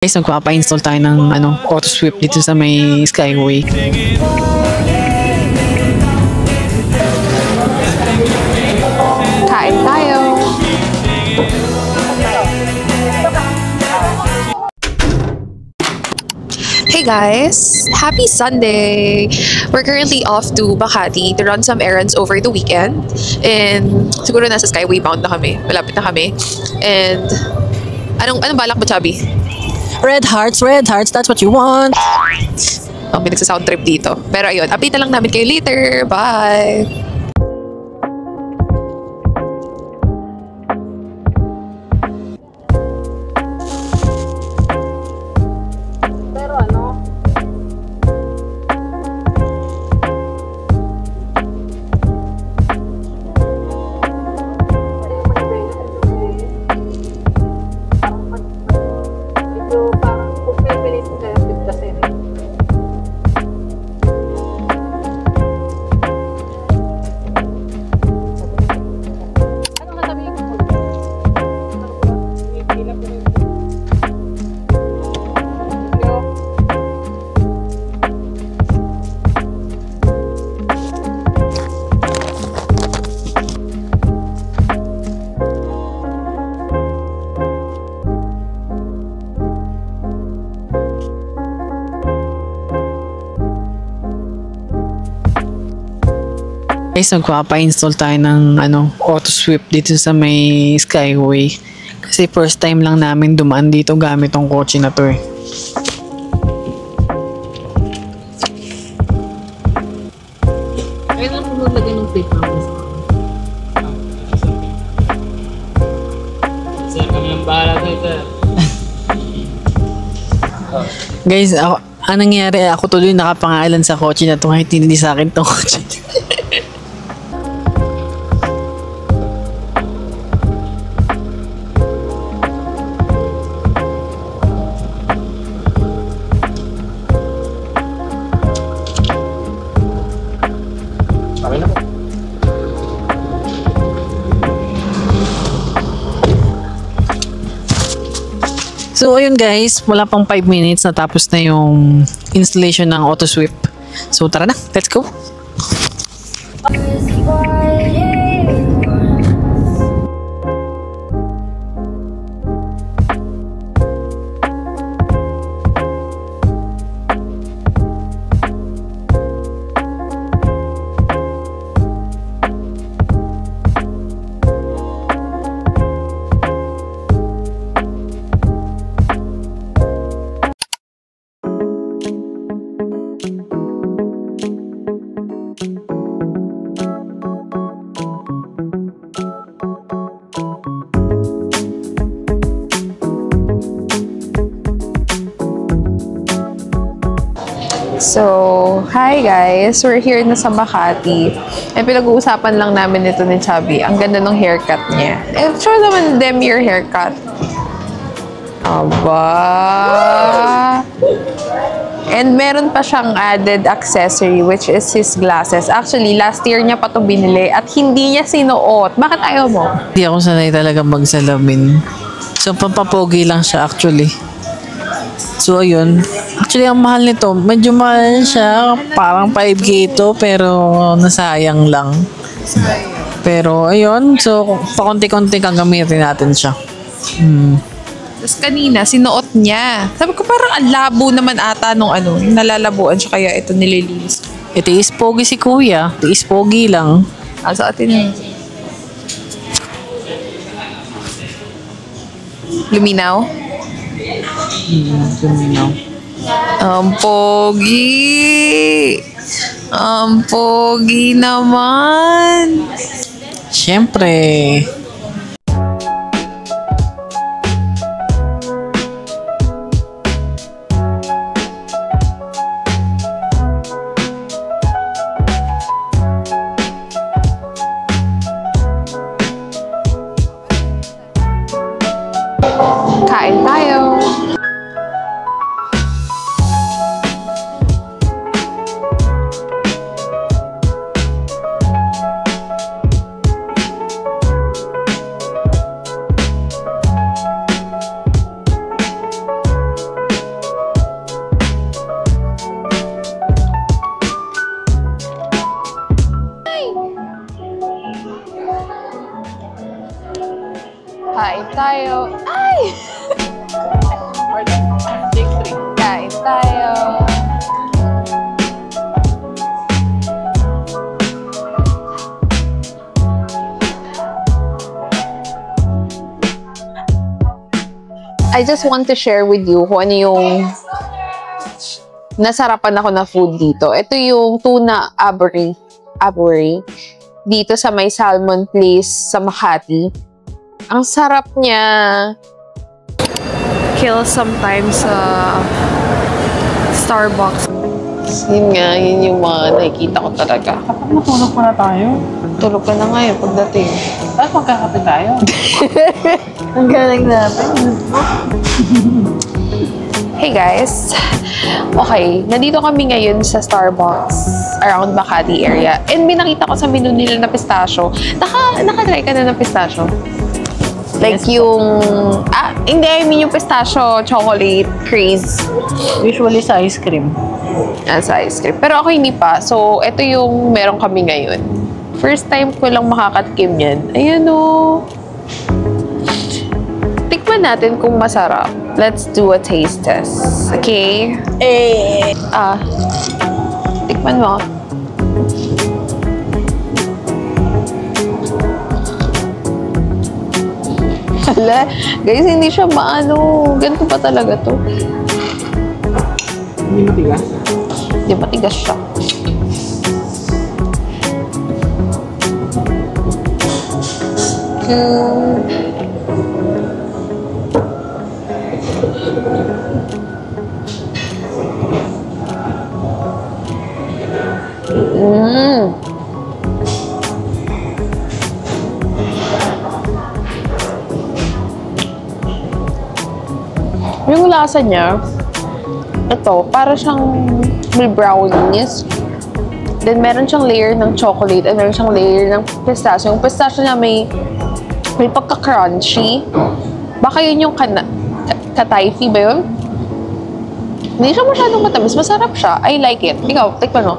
Guys, magpapa-install tayo ng auto sweep dito sa may Skyway. Kain tayo! Hey guys! Happy Sunday! We're currently off to Makati to run some errands over the weekend. And siguro nasa Skyway bound na kami. Malapit na kami. And anong balak mo, Chubby? Red hearts, that's what you want. May nagsa-sound trip dito. Pero ayun, update na lang namin kayo later. Bye! Guys, magpapa-install tayo ng auto sweep dito sa may Skyway. Kasi first time lang namin dumaan dito gamit tong kotse na to eh. Kaya lang kung maglagay ng plate namin sa sir, kami ang bahala tayo, sir. Guys, anong nangyari? Ako tuloy nakapangalan sa kotse na to kahit hindi sa akin tong kotse. So ayun guys, wala pang 5 minutes natapos na yung installation ng auto sweep. So tara na, let's go! So, hi guys! We're here na sa Makati. Pinag-uusapan lang namin ito ni Chubby. Ang ganda ng haircut niya. Sure naman them your haircut. Aba! And meron pa siyang added accessory which is his glasses. Actually, last year niya pa ito binili at hindi niya sinuot. Bakit ayaw mo? Hindi ako sanay talaga magsalamin. So pampapogi lang siya actually. So ayun, actually ang mahal nito, medyo mahal siya, parang 5K ito pero nasayang lang. Pero ayun, so pakonti-konti kang gamitin natin siya. Tapos kanina, sinuot niya. Sabi ko parang ang labo naman ata nung nalalabuan siya kaya ito nililinis. Tiis pogi si kuya, tiis pogi lang. So atin luminaw? Luminaw. Ang pogi! Ang pogi naman! Siyempre. Kain tayo! I just want to share with you kung ano yung nasarapan ako na food dito. Ito yung tuna aburi dito sa may salmon place sa Makati. Ang sarap niya. Kill sometimes sa Starbucks. Yun nga, yun yung mga nakikita ko talaga. Kapag matulog pa na tayo. Tulog ka na ngayon pagdating. Tapos magkakape tayo. Ang galing natin. Hey guys! Okay, nandito kami ngayon sa Starbucks around Makati area. And may nakita ko sa menu nila na pistachio. Nakatry ka na ng pistachio? Like Yes, yung... hindi, I mean yung pistachio chocolate craze. Usually sa ice cream. Sa ice cream. Pero ako hindi pa. So, ito yung meron kami ngayon. First time ko lang makakatikim yan. Ayan o. Tikman natin kung masarap. Let's do a taste test. Okay? Tikman mo. Hala, guys, hindi siya maano. Ganito pa talaga to. Hindi matigas? Hindi, matigas siya. Yung lasa niya, ito, para siyang may brownies. Then, meron siyang layer ng chocolate and meron siyang layer ng pistachio. Yung pistachio niya may pagka-crunchy. Baka yun yung katayfi ba yun? Hindi siya masyadong matamis. Masarap siya. I like it. Ikaw, tikman mo.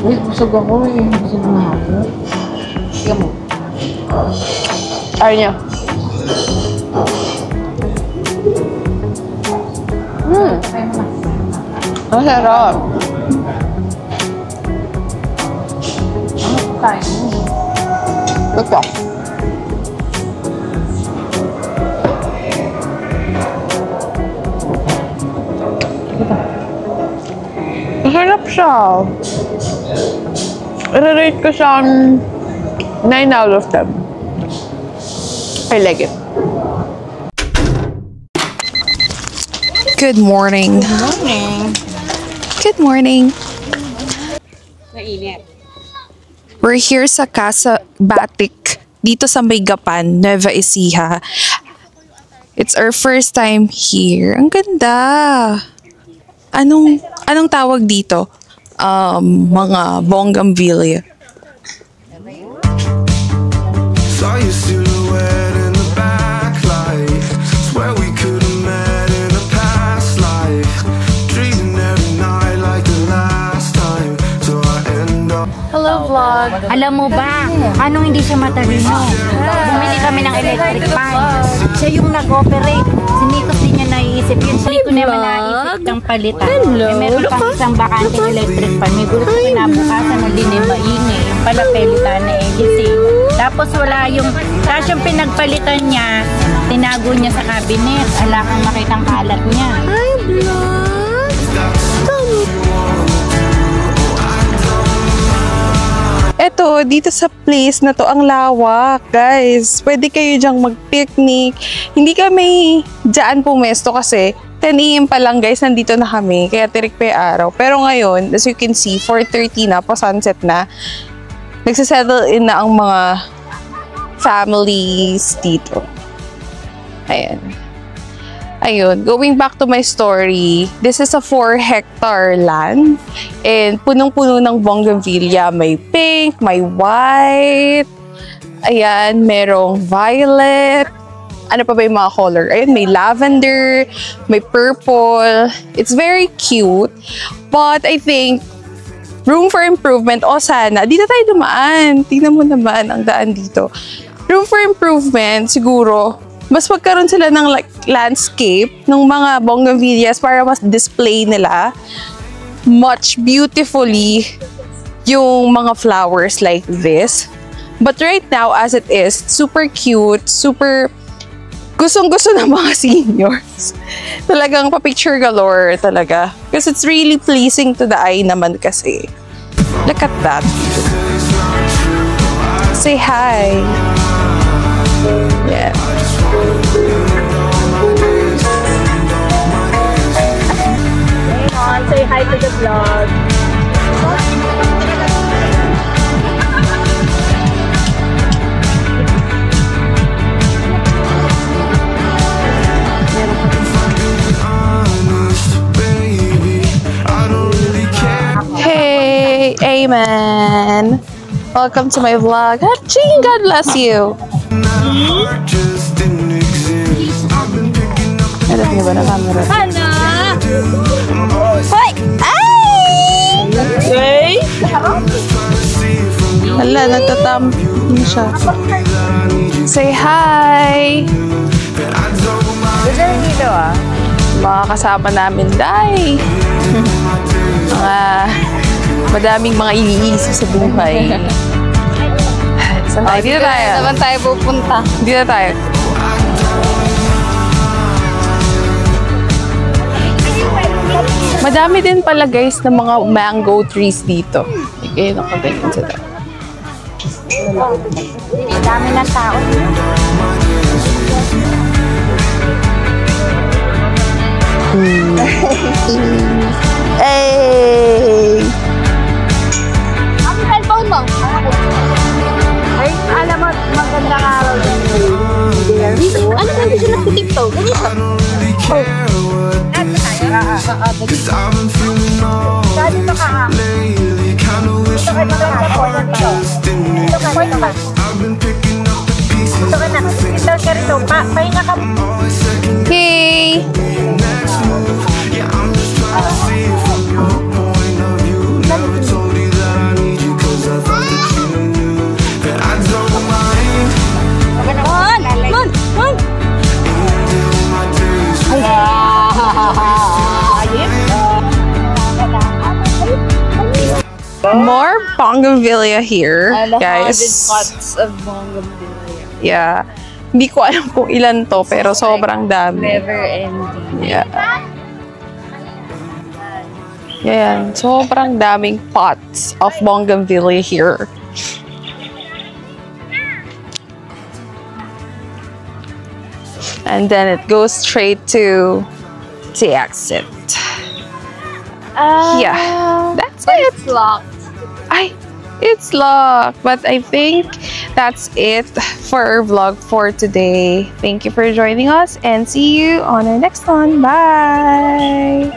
Uy, busog ako eh. Busog na ako. Tingnan mo. Ayaw niya. Ang sarap. Ito. Masarap siya. I-rate ko siyang 9 out of 10. I like it. Good morning. Good morning. Good morning. Mainit. We're here sa Casa Batik, dito sa May Gapan, Nueva Ecija. It's our first time here. Ang ganda. Anong tawag dito? Mga bougainvillea. Saw your silhouette in the backlight. Swear we could have met in a past life. Dreaming every night like the last time. So I end up. Hello, vlog. Alam mo ba, anong hindi siya matalino? Bumili kami ng electric fan. Siya yung nag-operate. Si Nikos din niya naiisip yun. Hindi ko naman naisip ng palitan. Eh, meron pang isang bakanteng electric fan. May gusto ko kinabukasan na linibain eh. Yung pala pelitan na eh. Tapos wala yung, tapos yung pinagpalitan niya, tinago niya sa cabinet. Ala kang makitang kalat niya. Hi, vlog. Eto, dito sa place na to, ang lawak, guys. Pwede kayo dyang mag-picnic. Hindi kami dyan pumesto kasi 10 AM pa lang, guys, nandito na kami. Kaya tirik pa yung araw. Pero ngayon, as you can see, 4:30 na, po sunset na. Nagsasettle in na ang mga families dito. Ayan. Ayun, going back to my story, this is a 4-hectare land and punong-puno ng bougainvillea. May pink, may white, ayan, merong violet, ano pa ba yung mga color? Ayun, may lavender, may purple. It's very cute, but I think room for improvement. O sana, dito tayo dumaan. Tingnan mo naman ang daan dito. Room for improvement, siguro, mas magkaroon sila ng like landscape ng mga bougainvilleas para mas display nila much beautifully yung mga flowers like this. But right now, as it is, super cute, super gustong-gusto ng mga seniors. Talagang pa-picture galore talaga. Because it's really pleasing to the eye naman kasi. Look at that. Say hi. Yeah. Say hi to the vlog. Hey, amen. Welcome to my vlog. Aching, God bless you. Alam niyo ba na camera? Hoy! Ay! Hala, nagtatamp siya. Say hi! Ganda dito ah. Mga kasama namin, day. Madaming mga iniisip sa buhay. Saan tayo? Dito tayo. Naman tayo pupunta. Dito tayo. Madami din pala guys ng mga mango trees dito. Okay, nakaganyan sila. Dami na tao. Hey! Ang cellphone mo. Ay, alam mo, magandang araw din. Ano ba siya nagtitipto? Ganito. Cause I've been feeling all Dito ka. lately, kinda wish Ito ka maganda po. just didn't Ito ka. Ito ka. I've been picking up the pieces Ito ka na. Ito ka rito. Pahinga ka. always second Hey! next move. Yeah, I'm just trying to see it from your point of view. Never told you that I need you, cause I thought that you knew that I don't mind. Mon! Till my days More bougainvillea here, guys. pots of bougainvillea. Yeah. Hindi ko alam kung ilan to, pero sobrang dami. Never ending. Yeah. Yan. Sobrang daming pots of bougainvillea here. And then it goes straight to the exit. Yeah. That's it. It's locked. It's locked. But I think that's it for our vlog for today. Thank you for joining us and see you on our next one. Bye!